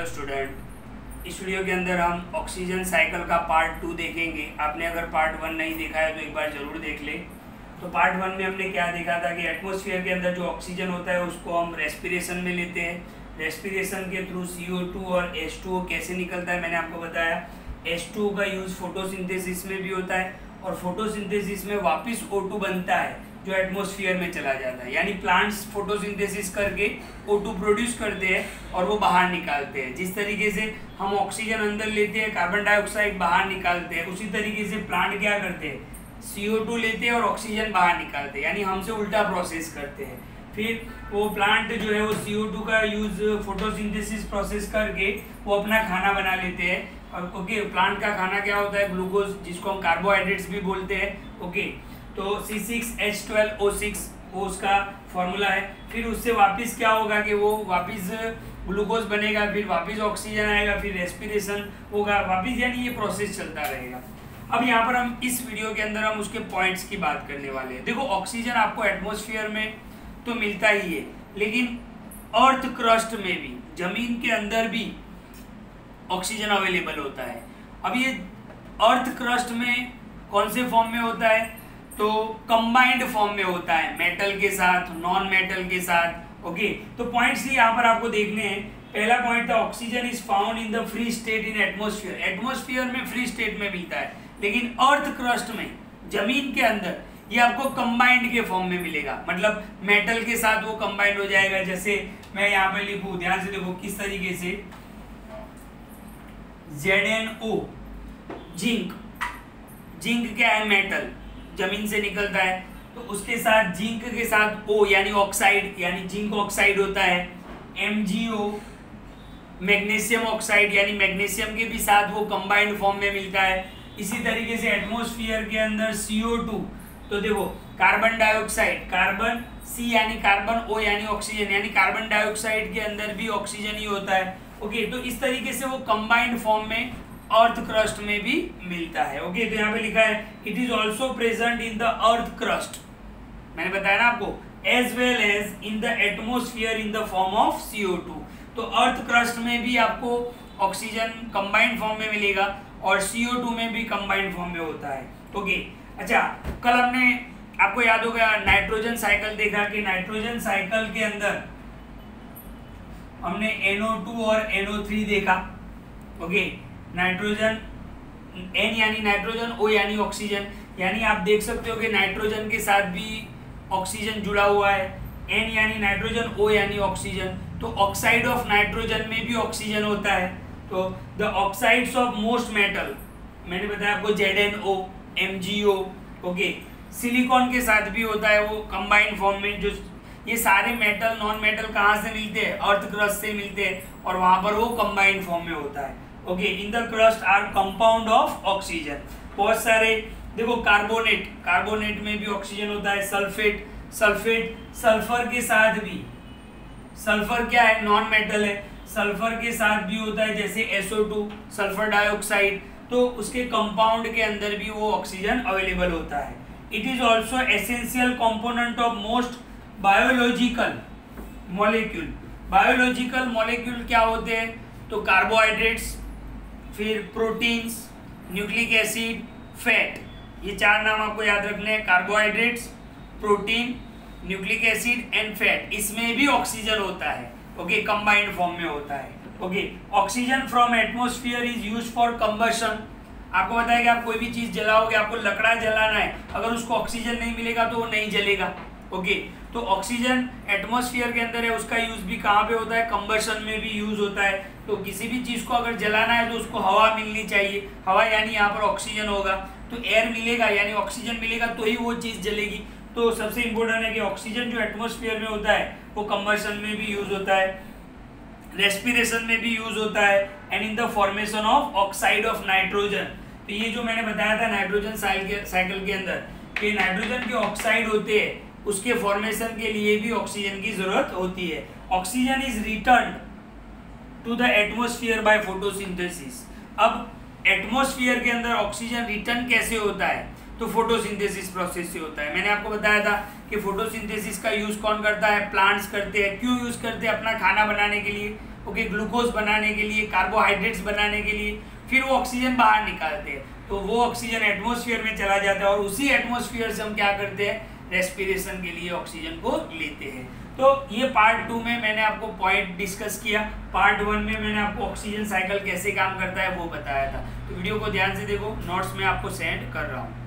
Hello student, इस video के अंदर हम ऑक्सीजन साइकिल का पार्ट 2 देखेंगे। आपने अगर पार्ट 1 नहीं देखा है तो एक बार ज़रूर देख ले। तो पार्ट 1 में हमने क्या देखा था कि एटमॉस्फेयर के अंदर जो ऑक्सीजन होता है उसको हम रेस्पिरेशन में लेते हैं। रेस्पिरेशन के थ्रू CO2 और H2O कैसे निकलता है मैंने आपको बताया। H2O का यूज़ फोटोसिंथेसिस में भी होता है और फोटोसिंथेसिस में वापस O2 बनता है जो एटमॉस्फेयर में चला जाता है। यानी प्लांट्स फोटोसिंथेसिस करके O2 प्रोड्यूस करते हैं और वो बाहर निकालते हैं। जिस तरीके से हम ऑक्सीजन अंदर लेते हैं, कार्बन डाइऑक्साइड बाहर निकालते हैं, उसी तरीके से प्लांट क्या करते हैं, CO2 लेते हैं और ऑक्सीजन बाहर निकालते हैं। यानी हमसे उल्टा प्रोसेस करते हैं। फिर वो प्लांट जो है वो CO2 का यूज़ फोटोसिंथेसिस प्रोसेस करके वो अपना खाना बना लेते हैं। और ओके, प्लांट का खाना क्या होता है, ग्लूकोज, जिसको हम कार्बोहाइड्रेट्स भी बोलते हैं। ओके, तो C6H12O6 वो उसका फॉर्मूला है। फिर उससे वापस क्या होगा कि वो वापस ग्लूकोज बनेगा, फिर वापस ऑक्सीजन आएगा, फिर रेस्पिरेशन होगा वापस, यानी ये प्रोसेस चलता रहेगा। अब यहाँ पर हम इस वीडियो के अंदर हम उसके पॉइंट्स की बात करने वाले हैं। देखो, ऑक्सीजन आपको एटमॉस्फेयर में तो मिलता ही है, लेकिन अर्थ क्रस्ट में भी, जमीन के अंदर भी ऑक्सीजन अवेलेबल होता है। अब ये अर्थ क्रस्ट में कौन से फॉर्म में होता है, तो कंबाइंड फॉर्म में होता है, मेटल के साथ, नॉन मेटल के साथ। ओके, तो पॉइंट्स यहाँ पर आपको देखने हैं। पहला पॉइंट था oxygen is found in the free state in atmosphere. Atmosphere में फ्री स्टेट में मिलता है, लेकिन अर्थ क्रस्ट में, जमीन के अंदर, ये आपको कंबाइंड के फॉर्म में मिलेगा। मतलब मेटल के साथ वो कंबाइंड हो जाएगा। जैसे मैं यहाँ पे लिखूँ, ध्यान से देखो किस तरीके से, ZnO, जिंक। जिंक क्या है, मेटल, जमीन से निकलता है। तो उसके साथ जिंक के साथ O यानी ऑक्साइड, यानी जिंक ऑक्साइड होता है। MgO, मैग्नीशियम ऑक्साइड, यानी मैग्नीशियम के भी साथ वो कंबाइंड फॉर्म में मिलता है। इसी तरीके से एटमॉस्फेयर के अंदर CO2, तो देखो कार्बन डाइऑक्साइड, कार्बन C यानी कार्बन, O यानी ऑक्सीजन, यानी कार्बन डाइऑक्साइड के अंदर भी ऑक्सीजन ही होता है। ओके, तो इस तरीके से वो कंबाइंड फॉर्म में अर्थ क्रस्ट में भी मिलता है। ओके, तो यहाँ पे लिखा है it is also present in the earth crust, मैंने बताया ना आपको, as well as in the atmosphere in the form of CO2। तो अर्थ क्रस्ट में भी आपको ऑक्सीजन कंबाइंड फॉर्म में मिलेगा और CO2 में भी कंबाइंड फॉर्म में होता है। ओके, अच्छा, कल हमने, आपको याद होगा, नाइट्रोजन साइकिल देखा कि नाइट्रोजन साइकिल के अंदर हमने NO2 और NO3 देखा। ओके, नाइट्रोजन, N यानी नाइट्रोजन, O यानी ऑक्सीजन, यानी आप देख सकते हो कि नाइट्रोजन के साथ भी ऑक्सीजन जुड़ा हुआ है। N यानी नाइट्रोजन, O यानी ऑक्सीजन। तो ऑक्साइड ऑफ नाइट्रोजन में भी ऑक्सीजन होता है। तो the oxides of most metal, मैंने बताया आपको, ZnO, MgO। ओके, सिलिकॉन के साथ भी होता है वो कंबाइंड फॉर्म में। जो ये सारे मेटल, नॉन मेटल कहाँ से मिलते हैं, अर्थ क्रस्ट से मिलते हैं और वहां पर वो कंबाइंड फॉर्म में होता है। Okay, in the crust are compound of oxygen. बहुत सारे देखो, कार्बोनेट, कार्बोनेट में भी ऑक्सीजन होता है। सल्फेट, सल्फेट सल्फर के साथ भी, सल्फर क्या है, नॉन मेटल है, सल्फर के साथ भी होता है। जैसे SO2, सल्फर डाइऑक्साइड, तो उसके कंपाउंड के अंदर भी वो ऑक्सीजन अवेलेबल होता है। It is also essential component of most biological molecule. Biological molecule क्या होते हैं, तो कार्बोहाइड्रेट्स, फिर प्रोटीन्स, न्यूक्लिक एसिड, फैट, ये चार नाम आपको याद रखने हैं। Carbohydrates, protein, nucleic acid and fat, इसमें भी ऑक्सीजन होता है। ओके, कंबाइंड फॉर्म में होता है। Okay, oxygen from atmosphere is used for combustion. आपको बताया कि आप कोई भी चीज जलाओगे, आपको लकड़ा जलाना है, अगर उसको ऑक्सीजन नहीं मिलेगा तो वो नहीं जलेगा। ओके, तो ऑक्सीजन एटमॉस्फेयर के अंदर है, उसका यूज भी कहाँ पे होता है, कंबशन में भी यूज होता है। तो किसी भी चीज को अगर जलाना है तो उसको हवा मिलनी चाहिए। हवा यानी यहाँ पर ऑक्सीजन होगा, तो एयर मिलेगा यानी ऑक्सीजन मिलेगा तो ही वो चीज जलेगी। तो सबसे इंपॉर्टेंट है कि ऑक्सीजन जो एटमॉस्फेयर में होता है वो कंबशन में भी यूज होता है, रेस्पिरेशन में भी यूज होता है, and in the formation of oxide of nitrogen. तो ये जो मैंने बताया था नाइट्रोजन साइकिल के अंदर कि नाइट्रोजन के ऑक्साइड होते हैं, उसके फॉर्मेशन के लिए भी ऑक्सीजन की जरूरत होती है। Oxygen is return to the atmosphere by photosynthesis. अब एटमॉस्फेयर के अंदर ऑक्सीजन रिटर्न कैसे होता है, तो फोटोसिंथेसिस प्रोसेस से होता है। मैंने आपको बताया था कि फोटोसिंथेसिस का यूज कौन करता है, प्लांट्स करते हैं। क्यों यूज करते हैं, अपना खाना बनाने के लिए। ओके, ग्लूकोज बनाने के लिए, कार्बोहाइड्रेट्स बनाने के लिए, फिर वो ऑक्सीजन बाहर निकालते हैं, तो वो ऑक्सीजन एटमॉस्फेयर में चला जाता है और उसी एटमॉस्फेयर से हम क्या करते हैं, रेस्पिरेशन के लिए ऑक्सीजन को लेते हैं। तो ये पार्ट 2 में मैंने आपको पॉइंट डिस्कस किया, पार्ट 1 में मैंने आपको ऑक्सीजन साइकिल कैसे काम करता है वो बताया था। तो वीडियो को ध्यान से देखो, नोट्स में आपको सेंड कर रहा हूँ।